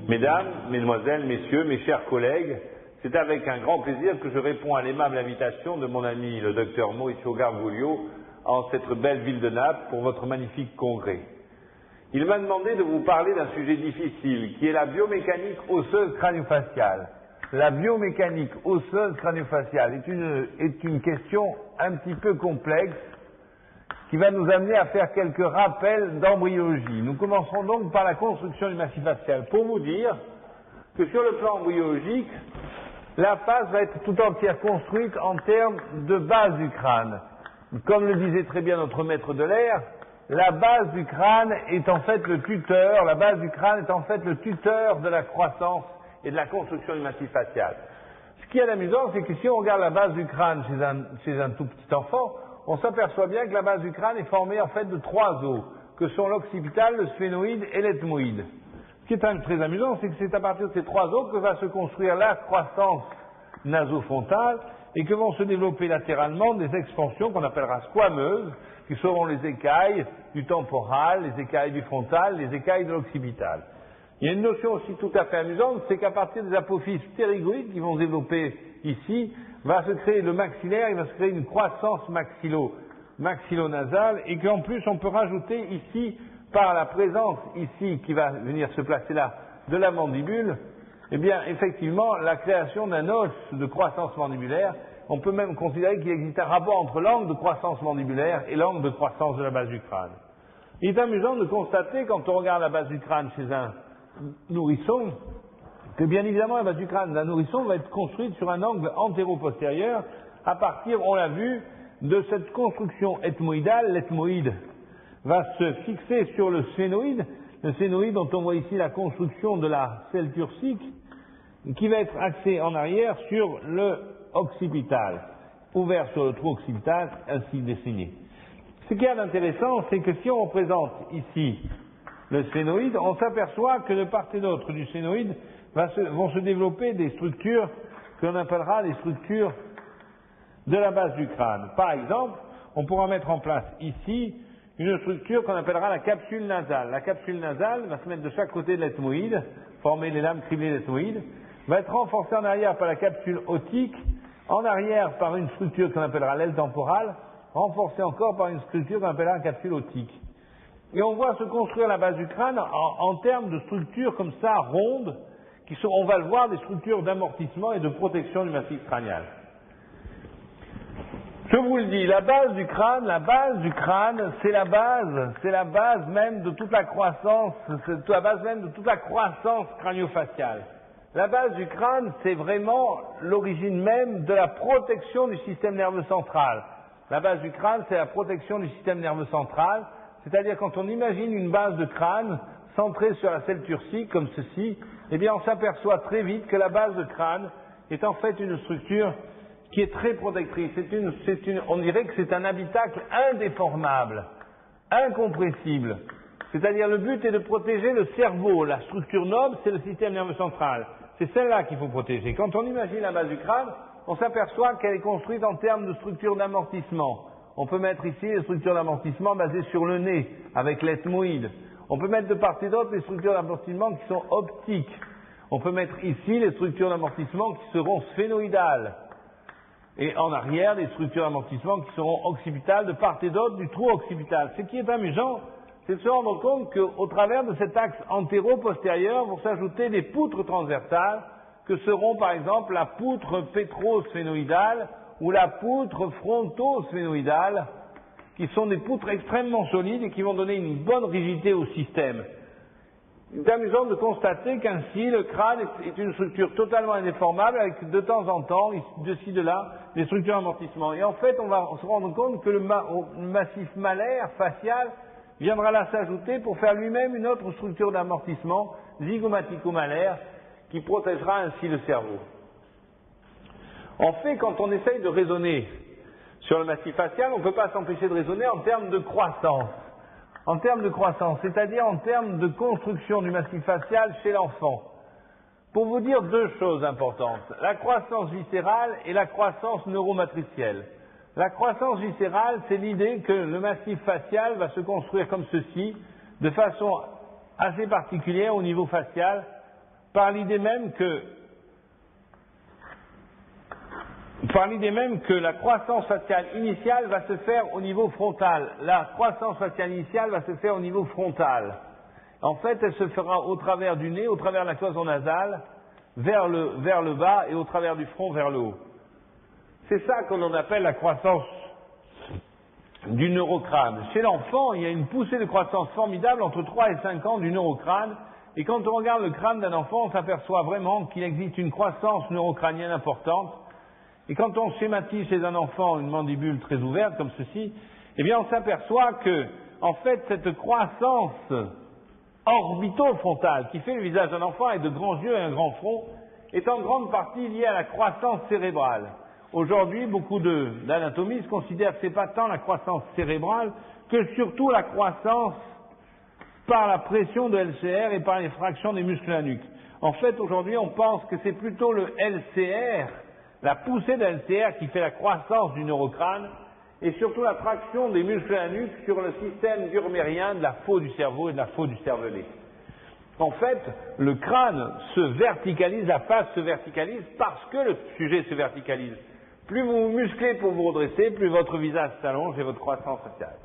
Mesdames, Mesdemoiselles, Messieurs, mes chers collègues, c'est avec un grand plaisir que je réponds à l'aimable invitation de mon ami le docteur Mauricio Garbuglio en cette belle ville de Naples pour votre magnifique congrès. Il m'a demandé de vous parler d'un sujet difficile qui est la biomécanique osseuse crânio-faciale. La biomécanique osseuse crânio-faciale est une question un petit peu complexe qui va nous amener à faire quelques rappels d'embryologie. Nous commencerons donc par la construction du massif facial pour vous dire que sur le plan embryologique, la face va être tout entière construite en termes de base du crâne. Comme le disait très bien notre maître de l'air, la base du crâne est en fait le tuteur, la base du crâne est en fait le tuteur de la croissance et de la construction du massif facial. Ce qui est amusant, c'est que si on regarde la base du crâne chez un tout petit enfant, on s'aperçoit bien que la base du crâne est formée en fait de trois os, que sont l'occipital, le sphénoïde et l'ethmoïde. Ce qui est très amusant, c'est que c'est à partir de ces trois os que va se construire la croissance nasofrontale et que vont se développer latéralement des expansions qu'on appellera squameuses, qui seront les écailles du temporal, les écailles du frontal, les écailles de l'occipital. Il y a une notion aussi tout à fait amusante, c'est qu'à partir des apophyses ptérygoïdes qui vont se développer ici, va se créer le maxillaire, il va se créer une croissance maxillo-nasale et qu'en plus on peut rajouter ici, par la présence ici qui va venir se placer là, de la mandibule, eh bien effectivement la création d'un os de croissance mandibulaire. On peut même considérer qu'il existe un rapport entre l'angle de croissance mandibulaire et l'angle de croissance de la base du crâne. Il est amusant de constater, quand on regarde la base du crâne chez un nourrisson, que bien évidemment la base du crâne d'un nourrisson va être construite sur un angle antéro-postérieur à partir, on l'a vu, de cette construction ethmoïdale. L'ethmoïde va se fixer sur le sphénoïde dont on voit ici la construction de la selle turcique, qui va être axée en arrière sur le occipital, ouvert sur le trou occipital, ainsi dessiné. Ce qu'il y a d'intéressant, c'est que si on représente ici le sphénoïde, on s'aperçoit que de part et d'autre du sphénoïde vont se développer des structures que l'on appellera les structures de la base du crâne. Par exemple, on pourra mettre en place ici une structure qu'on appellera la capsule nasale. La capsule nasale va se mettre de chaque côté de l'ethmoïde, former les lames criblées de l'ethmoïde, va être renforcée en arrière par la capsule otique, en arrière par une structure qu'on appellera l'aile temporale, renforcée encore par une structure qu'on appellera la capsule otique. Et on voit se construire la base du crâne en termes de structures comme ça, rondes, qui sont, on va le voir, des structures d'amortissement et de protection du massif crânial. Je vous le dis, la base du crâne, c'est la base même de toute la croissance, c'est la base même de toute la croissance crânio-faciale. La base du crâne, c'est vraiment l'origine même de la protection du système nerveux central. La base du crâne, c'est la protection du système nerveux central, c'est-à-dire quand on imagine une base de crâne centrée sur la selle turcique, comme ceci, eh bien on s'aperçoit très vite que la base de crâne est en fait une structure qui est très protectrice. On dirait que c'est un habitacle indéformable, incompressible. C'est-à-dire le but est de protéger le cerveau. La structure noble, c'est le système nerveux central. C'est celle-là qu'il faut protéger. Quand on imagine la base du crâne, on s'aperçoit qu'elle est construite en termes de structure d'amortissement. On peut mettre ici les structures d'amortissement basées sur le nez, avec l'ethmoïde. On peut mettre de part et d'autre les structures d'amortissement qui sont optiques. On peut mettre ici les structures d'amortissement qui seront sphénoïdales. Et en arrière, les structures d'amortissement qui seront occipitales de part et d'autre du trou occipital. Ce qui est amusant, c'est de se rendre compte qu'au travers de cet axe antéro-postérieur vont s'ajouter des poutres transversales que seront par exemple la poutre pétrosphénoïdale ou la poutre frontosphénoïdale, qui sont des poutres extrêmement solides et qui vont donner une bonne rigidité au système. Il est amusant de constater qu'ainsi le crâne est une structure totalement indéformable avec de temps en temps, de ci, de là, des structures d'amortissement. Et en fait, on va se rendre compte que le massif malaire, facial, viendra là s'ajouter pour faire lui-même une autre structure d'amortissement, zygomatico-malaire, qui protégera ainsi le cerveau. En fait, quand on essaye de raisonner sur le massif facial, on ne peut pas s'empêcher de raisonner en termes de croissance. En termes de croissance, c'est-à-dire en termes de construction du massif facial chez l'enfant. Pour vous dire deux choses importantes, la croissance viscérale et la croissance neuromatricielle. La croissance viscérale, c'est l'idée que le massif facial va se construire comme ceci, de façon assez particulière au niveau facial, par l'idée même que la croissance faciale initiale va se faire au niveau frontal. La croissance faciale initiale va se faire au niveau frontal. En fait, elle se fera au travers du nez, au travers de la cloison nasale, vers le bas et au travers du front vers le haut. C'est ça qu'on appelle la croissance du neurocrâne. Chez l'enfant, il y a une poussée de croissance formidable entre 3 et 5 ans du neurocrâne. Et quand on regarde le crâne d'un enfant, on s'aperçoit vraiment qu'il existe une croissance neurocrânienne importante. Et quand on schématise chez un enfant une mandibule très ouverte, comme ceci, eh bien on s'aperçoit que, en fait, cette croissance orbitofrontale qui fait le visage d'un enfant avec de grands yeux et un grand front est en grande partie liée à la croissance cérébrale. Aujourd'hui, beaucoup d'anatomistes considèrent que ce n'est pas tant la croissance cérébrale que surtout la croissance par la pression de LCR et par les fractions des muscles à nuque. En fait, aujourd'hui, on pense que c'est plutôt le LCR, la poussée de LCR qui fait la croissance du neurocrâne et surtout la traction des muscles à nuque sur le système gurmérien de la faux du cerveau et de la faux du cervelet. En fait, le crâne se verticalise, la face se verticalise parce que le sujet se verticalise. Plus vous vous musclez pour vous redresser, plus votre visage s'allonge et votre croissance faciale.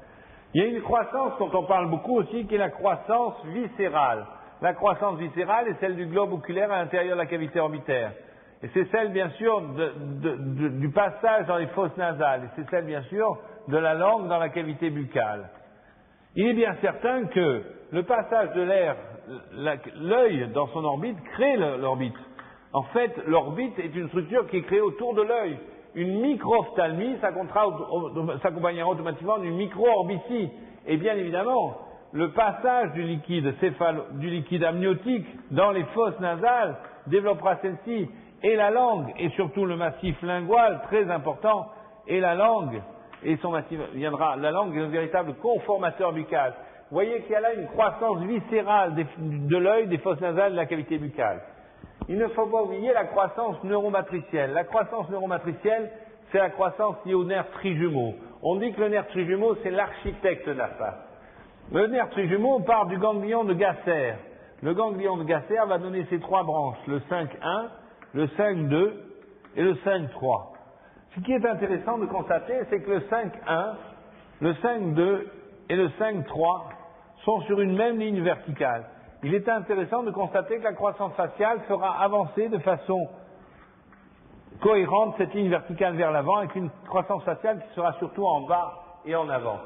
Il y a une croissance dont on parle beaucoup aussi, qui est la croissance viscérale. La croissance viscérale est celle du globe oculaire à l'intérieur de la cavité orbitaire. Et c'est celle, bien sûr, du passage dans les fosses nasales. Et c'est celle, bien sûr, de la langue dans la cavité buccale. Il est bien certain que le passage de l'air, l'œil dans son orbite, crée l'orbite. En fait, l'orbite est une structure qui est créée autour de l'œil. Une micro-ophtalmie s'accompagnera automatiquement d'une micro-orbitie. Et bien évidemment, le passage du liquide amniotique dans les fosses nasales développera celle-ci. Et la langue, et surtout le massif lingual, très important, et la langue, et son massif viendra. La langue est un véritable conformateur buccal. Vous voyez qu'il y a là une croissance viscérale de l'œil, des fosses nasales, de la cavité buccale. Il ne faut pas oublier la croissance neuromatricielle. La croissance neuromatricielle, c'est la croissance liée au nerf trijumeau. On dit que le nerf trijumeau, c'est l'architecte de la face. Le nerf trijumeau part du ganglion de Gasser. Le ganglion de Gasser va donner ses 3 branches, le 5-1, le 5-2 et le 5-3. Ce qui est intéressant de constater, c'est que le 5-1, le 5-2 et le 5-3 sont sur une même ligne verticale. Il est intéressant de constater que la croissance faciale fera avancer de façon cohérente cette ligne verticale vers l'avant, avec une croissance faciale qui sera surtout en bas et en avant.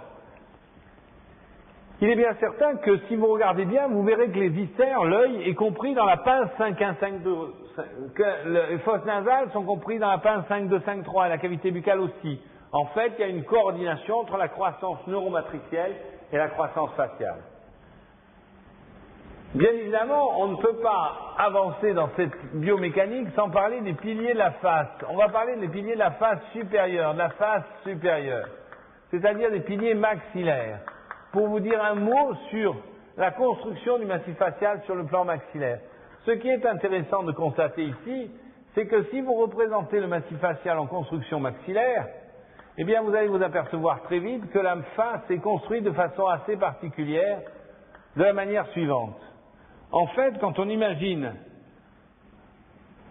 Il est bien certain que si vous regardez bien, vous verrez que les viscères, l'œil, est compris dans la pince 5-1, 5-2, que les fosses nasales sont compris dans la pince 5-2, 5-3, et la cavité buccale aussi. En fait, il y a une coordination entre la croissance neuromatricielle et la croissance faciale. Bien évidemment, on ne peut pas avancer dans cette biomécanique sans parler des piliers de la face. On va parler des piliers de la face supérieure, c'est-à-dire des piliers maxillaires. Pour vous dire un mot sur la construction du massif facial sur le plan maxillaire. Ce qui est intéressant de constater ici, c'est que si vous représentez le massif facial en construction maxillaire, eh bien vous allez vous apercevoir très vite que la face est construite de façon assez particulière, de la manière suivante. En fait, quand on imagine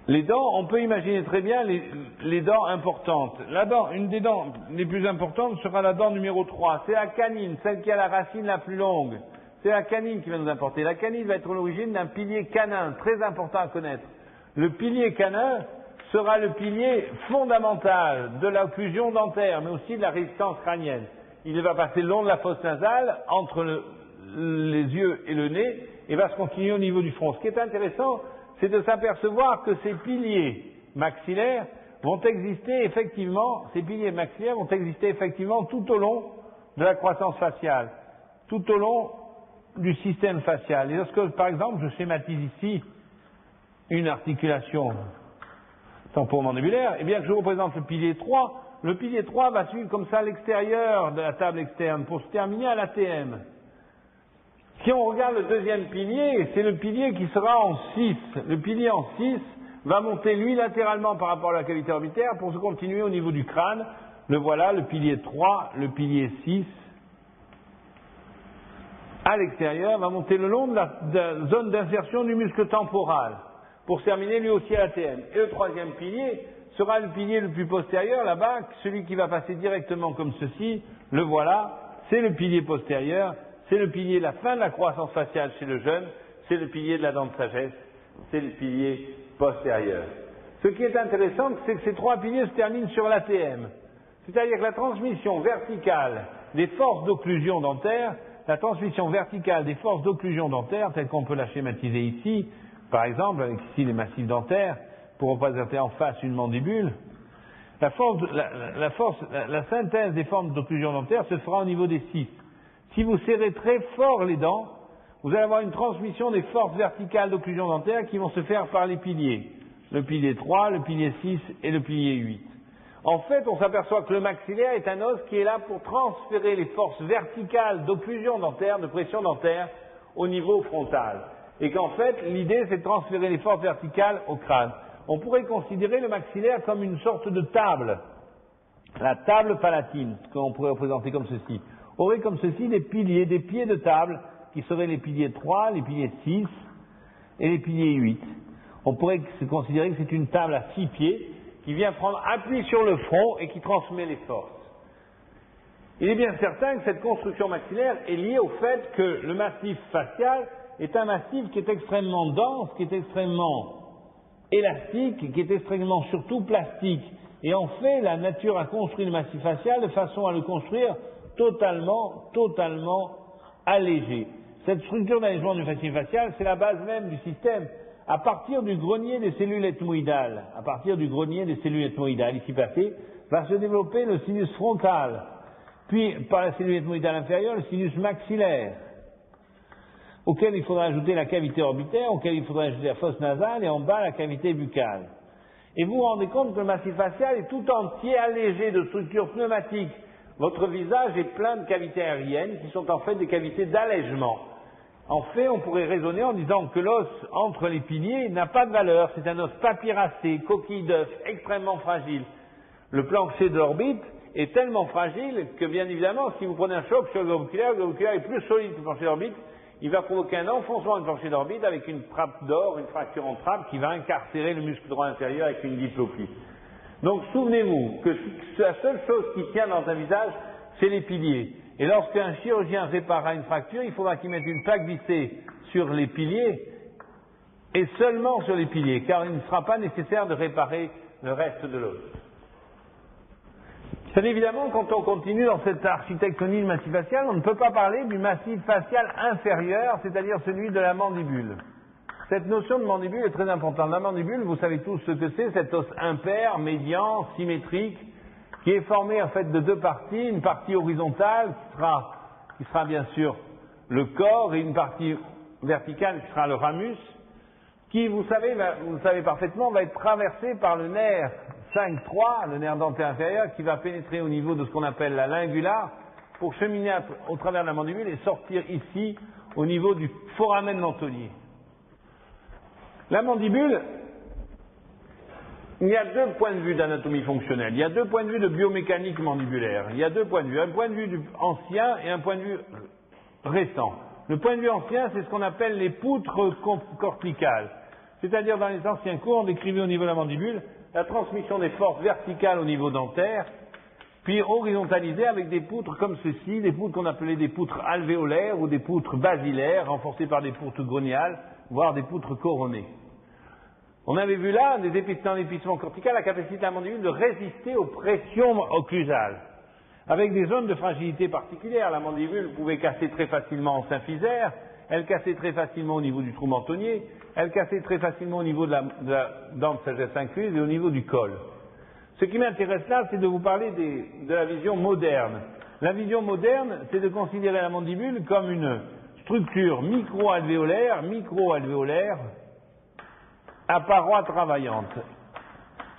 les dents, on peut imaginer très bien les dents importantes. Une des dents les plus importantes sera la dent numéro 3. C'est la canine, celle qui a la racine la plus longue. C'est la canine qui va nous importer. La canine va être l'origine d'un pilier canin, très important à connaître. Le pilier canin sera le pilier fondamental de l'occlusion dentaire, mais aussi de la résistance crânienne. Il va passer le long de la fosse nasale, entre les yeux et le nez, et va se continuer au niveau du front. Ce qui est intéressant, c'est de s'apercevoir que ces piliers maxillaires vont exister effectivement, tout au long de la croissance faciale, tout au long du système facial. Et lorsque, par exemple, je schématise ici une articulation temporomandibulaire, et bien que je représente le pilier 3 va suivre comme ça l'extérieur de la table externe pour se terminer à l'ATM. Si on regarde le deuxième pilier, c'est le pilier qui sera en 6. Le pilier en 6 va monter lui latéralement par rapport à la cavité orbitaire pour se continuer au niveau du crâne. Le voilà, le pilier 3, le pilier 6. À l'extérieur, va monter le long de la zone d'insertion du muscle temporal. pour se terminer lui aussi à l'ATM. Et le troisième pilier sera le pilier le plus postérieur, là-bas, celui qui va passer directement comme ceci, le voilà, c'est le pilier postérieur, c'est le pilier de la fin de la croissance faciale chez le jeune, c'est le pilier de la dent de sagesse, c'est le pilier postérieur. Ce qui est intéressant, c'est que ces trois piliers se terminent sur l'ATM. C'est-à-dire que la transmission verticale des forces d'occlusion dentaire, telles qu'on peut la schématiser ici, par exemple, avec ici les massifs dentaires, pour représenter en face une mandibule, la synthèse des formes d'occlusion dentaire se fera au niveau des 6. Si vous serrez très fort les dents, vous allez avoir une transmission des forces verticales d'occlusion dentaire qui vont se faire par les piliers. Le pilier 3, le pilier 6 et le pilier 8. En fait, on s'aperçoit que le maxillaire est un os qui est là pour transférer les forces verticales d'occlusion dentaire, de pression dentaire, au niveau frontal. Et qu'en fait, l'idée, c'est de transférer les forces verticales au crâne. On pourrait considérer le maxillaire comme une sorte de table. La table palatine, qu'on pourrait représenter comme ceci, aurait comme ceci des piliers, des pieds de table, qui seraient les piliers 3, les piliers 6 et les piliers 8. On pourrait considérer que c'est une table à 6 pieds, qui vient prendre appui sur le front et qui transmet les forces. Il est bien certain que cette construction maxillaire est liée au fait que le massif facial est un massif qui est extrêmement dense, qui est extrêmement élastique, qui est extrêmement surtout plastique. Et en fait, la nature a construit le massif facial de façon à le construire totalement allégé. Cette structure d'allègement du massif facial, c'est la base même du système. À partir du grenier des cellules ethmoïdales, ici passé, va se développer le sinus frontal, puis par la cellule ethmoïdale inférieure, le sinus maxillaire, auquel il faudra ajouter la cavité orbitaire, auquel il faudra ajouter la fosse nasale, et en bas la cavité buccale. Et vous vous rendez compte que le massif facial est tout entier allégé de structures pneumatiques. Votre visage est plein de cavités aériennes qui sont en fait des cavités d'allègement. En fait, on pourrait raisonner en disant que l'os entre les piliers n'a pas de valeur, c'est un os papyracé, coquille d'œuf, extrêmement fragile. Le plancher de l'orbite est tellement fragile que, bien évidemment, si vous prenez un choc sur le globe oculaire est plus solide que le plancher d'orbite, il va provoquer un enfoncement du plancher d'orbite avec une trappe d'or, une fracture en trappe qui va incarcérer le muscle droit inférieur avec une diplopie. Donc, souvenez-vous que la seule chose qui tient dans un visage, c'est les piliers. Et lorsqu'un chirurgien réparera une fracture, il faudra qu'il mette une plaque vissée sur les piliers, et seulement sur les piliers, car il ne sera pas nécessaire de réparer le reste de l'os. Bien évidemment, quand on continue dans cette architectonie du massif facial, on ne peut pas parler du massif facial inférieur, c'est-à-dire celui de la mandibule. Cette notion de mandibule est très importante. La mandibule, vous savez tous ce que c'est, cet os impair, médian, symétrique, qui est formé en fait de deux parties, une partie horizontale qui sera bien sûr le corps et une partie verticale qui sera le ramus, qui vous le savez parfaitement, va être traversé par le nerf 5-3, le nerf dentaire inférieur, qui va pénétrer au niveau de ce qu'on appelle la lingula pour cheminer au travers de la mandibule et sortir ici au niveau du foramen mentonnier. La mandibule, il y a deux points de vue d'anatomie fonctionnelle, il y a deux points de vue de biomécanique mandibulaire, il y a deux points de vue, un point de vue ancien et un point de vue récent. Le point de vue ancien, c'est ce qu'on appelle les poutres corticales, c'est-à-dire dans les anciens cours, on décrivait au niveau de la mandibule la transmission des forces verticales au niveau dentaire, puis horizontalisée avec des poutres comme ceci, des poutres qu'on appelait des poutres alvéolaires ou des poutres basilaires, renforcées par des poutres goniales, voire des poutres couronnées. On avait vu là, dans l'épaissement cortical, la capacité de la mandibule de résister aux pressions occlusales. Avec des zones de fragilité particulières, la mandibule pouvait casser très facilement en symphysaire, elle cassait très facilement au niveau du trou mentonnier, elle cassait très facilement au niveau de la dent de sagesse incluse et au niveau du col. Ce qui m'intéresse là, c'est de vous parler de la vision moderne. La vision moderne, c'est de considérer la mandibule comme une structure micro-alvéolaire, à parois travaillantes.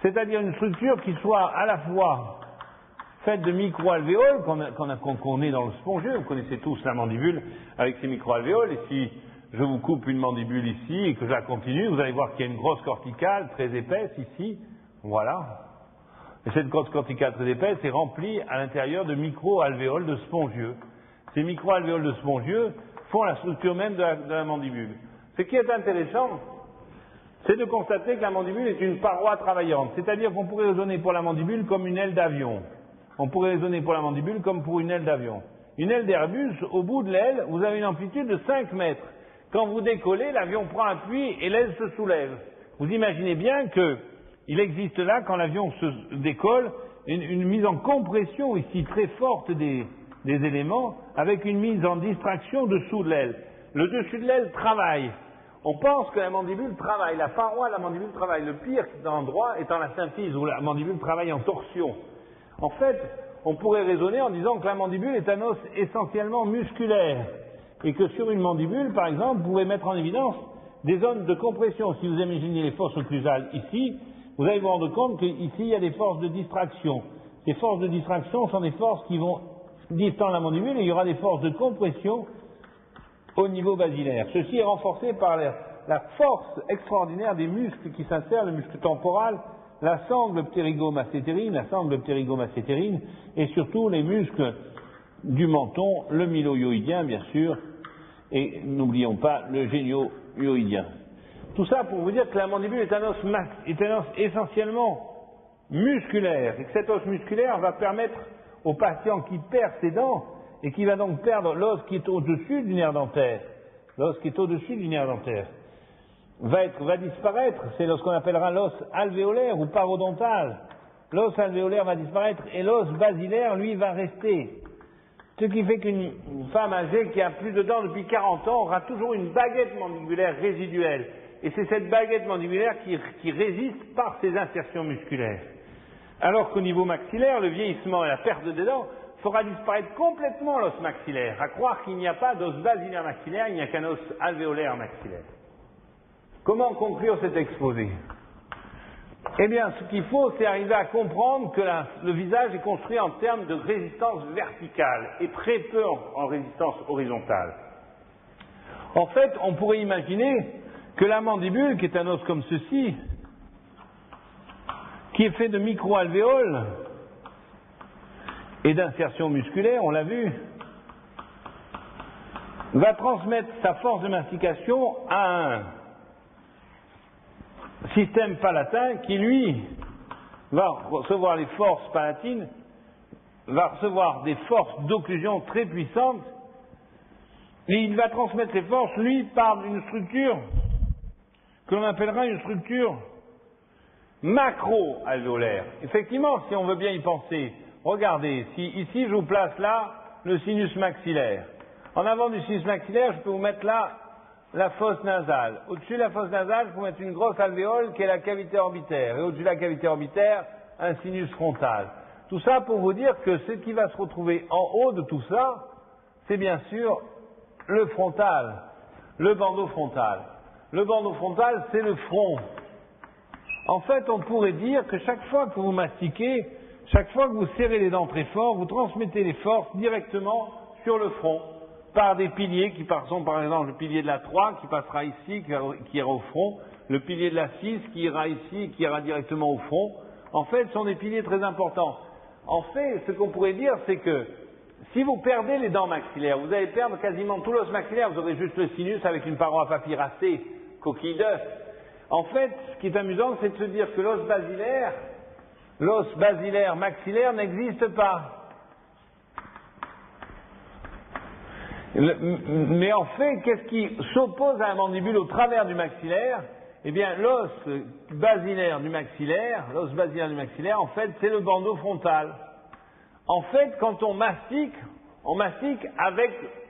C'est-à-dire une structure qui soit à la fois faite de micro-alvéoles qu'on est dans le spongieux. Vous connaissez tous la mandibule avec ses micro-alvéoles. Et si je vous coupe une mandibule ici et que je la continue, vous allez voir qu'il y a une grosse corticale très épaisse ici. Voilà. Et cette grosse corticale très épaisse est remplie à l'intérieur de micro-alvéoles de spongieux. Ces micro-alvéoles de spongieux font la structure même de la mandibule. Ce qui est intéressant, c'est de constater que la mandibule est une paroi travaillante. C'est-à-dire qu'on pourrait raisonner pour la mandibule comme une aile d'avion. On pourrait raisonner pour la mandibule comme pour une aile d'avion. Une aile d'Airbus, au bout de l'aile, vous avez une amplitude de 5 mètres. Quand vous décollez, l'avion prend appui et l'aile se soulève. Vous imaginez bien qu'il existe là, quand l'avion se décolle, une mise en compression ici très forte des éléments, avec une mise en distraction dessous de l'aile. Le dessus de l'aile travaille. On pense que la mandibule travaille, la paroi de la mandibule travaille. Le pire endroit étant la symphyse, où la mandibule travaille en torsion. En fait, on pourrait raisonner en disant que la mandibule est un os essentiellement musculaire, et que sur une mandibule, par exemple, vous pouvez mettre en évidence des zones de compression. Si vous imaginez les forces occlusales ici, vous allez vous rendre compte qu'ici, il y a des forces de distraction. Ces forces de distraction sont des forces qui vont distendre la mandibule, et il y aura des forces de compression au niveau basilaire. Ceci est renforcé par la force extraordinaire des muscles qui s'insèrent, le muscle temporal, la sangle ptérygomacétérine, et surtout les muscles du menton, le mylohyoïdien bien sûr, et n'oublions pas le génio-hyoïdien. Tout ça pour vous dire que la mandibule est un os essentiellement musculaire, et que cet os musculaire va permettre au patient qui perd ses dents, et qui va donc perdre l'os qui est au-dessus du nerf dentaire, va disparaître, c'est ce qu'on appellera l'os alvéolaire ou parodontal. L'os alvéolaire va disparaître et l'os basilaire, lui, va rester. Ce qui fait qu'une femme âgée qui a plus de dents depuis 40 ans aura toujours une baguette mandibulaire résiduelle. Et c'est cette baguette mandibulaire qui résiste par ses insertions musculaires. Alors qu'au niveau maxillaire, le vieillissement et la perte des dents fera disparaître complètement l'os maxillaire. À croire qu'il n'y a pas d'os basilaire maxillaire, il n'y a qu'un os alvéolaire maxillaire. Comment conclure cet exposé? Eh bien, ce qu'il faut, c'est arriver à comprendre que le visage est construit en termes de résistance verticale et très peu en résistance horizontale. En fait, on pourrait imaginer que la mandibule, qui est un os comme ceci, qui est fait de micro-alvéoles et d'insertions musculaires, on l'a vu, va transmettre sa force de mastication à un système palatin qui, lui, va recevoir les forces palatines, va recevoir des forces d'occlusion très puissantes, et il va transmettre ces forces, lui, par une structure que l'on appellera une structure macro-alvéolaire. Effectivement, si on veut bien y penser, regardez, si ici je vous place là le sinus maxillaire. En avant du sinus maxillaire, je peux vous mettre là la fosse nasale. Au-dessus de la fosse nasale, je peux mettre une grosse alvéole qui est la cavité orbitaire. Et au-dessus de la cavité orbitaire, un sinus frontal. Tout ça pour vous dire que ce qui va se retrouver en haut de tout ça, c'est bien sûr le frontal, le bandeau frontal. Le bandeau frontal, c'est le front. En fait, on pourrait dire que chaque fois que vous mastiquez, chaque fois que vous serrez les dents très fort, vous transmettez les forces directement sur le front, par des piliers qui sont par exemple le pilier de la 3 qui passera ici, qui ira au front, le pilier de la 6 qui ira ici, qui ira directement au front. En fait, ce sont des piliers très importants. En fait, ce qu'on pourrait dire, c'est que si vous perdez les dents maxillaires, vous allez perdre quasiment tout l'os maxillaire, vous aurez juste le sinus avec une paroi papyracée, coquille d'œuf. En fait, ce qui est amusant, c'est de se dire que l'os basilaire maxillaire n'existe pas. Mais en fait, qu'est-ce qui s'oppose à la mandibule au travers du maxillaire? Eh bien, l'os basilaire du maxillaire, en fait, c'est le bandeau frontal. En fait, quand on mastique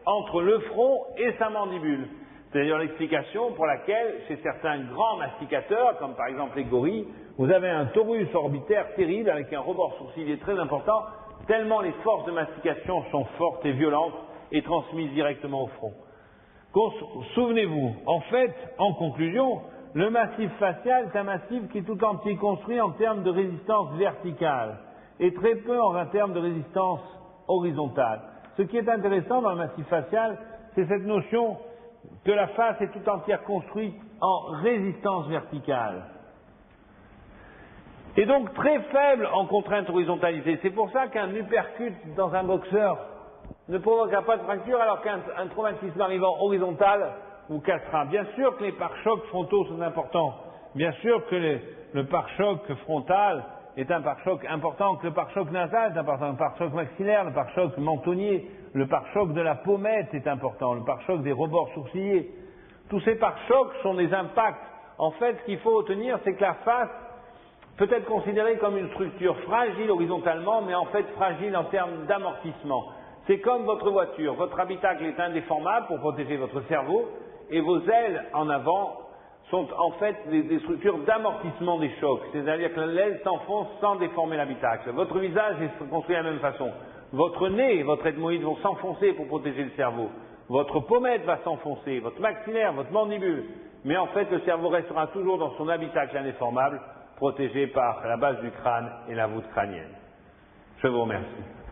entre le front et sa mandibule. C'est d'ailleurs l'explication pour laquelle, chez certains grands masticateurs, comme par exemple les gorilles, vous avez un torus orbitaire terrible avec un rebord sourcilier très important, tellement les forces de mastication sont fortes et violentes et transmises directement au front. Souvenez-vous, en fait, en conclusion, le massif facial est un massif qui est tout entier construit en termes de résistance verticale et très peu en termes de résistance horizontale. Ce qui est intéressant dans le massif facial, c'est cette notion que la face est tout entière construite en résistance verticale. Et donc très faible en contrainte horizontalisée. C'est pour ça qu'un uppercut dans un boxeur ne provoquera pas de fracture, alors qu'un traumatisme arrivant horizontal vous cassera. Bien sûr que les pare-chocs frontaux sont importants, bien sûr que le pare-choc frontal est un pare-choc important, que le pare-choc nasal est important, le pare-choc maxillaire, le pare-choc mentonnier, le pare-choc de la pommette est important, le pare-choc des rebords sourciliers. Tous ces pare-chocs sont des impacts. En fait, ce qu'il faut retenir, c'est que la face peut être considérée comme une structure fragile horizontalement, mais en fait fragile en termes d'amortissement. C'est comme votre voiture. Votre habitacle est indéformable pour protéger votre cerveau, et vos ailes en avant sont en fait des structures d'amortissement des chocs. C'est-à-dire que l'aile s'enfonce sans déformer l'habitacle. Votre visage est construit de la même façon. Votre nez et votre ethmoïde vont s'enfoncer pour protéger le cerveau. Votre pommette va s'enfoncer, votre maxillaire, votre mandibule. Mais en fait, le cerveau restera toujours dans son habitacle indéformable, protégé par la base du crâne et la voûte crânienne. Je vous remercie.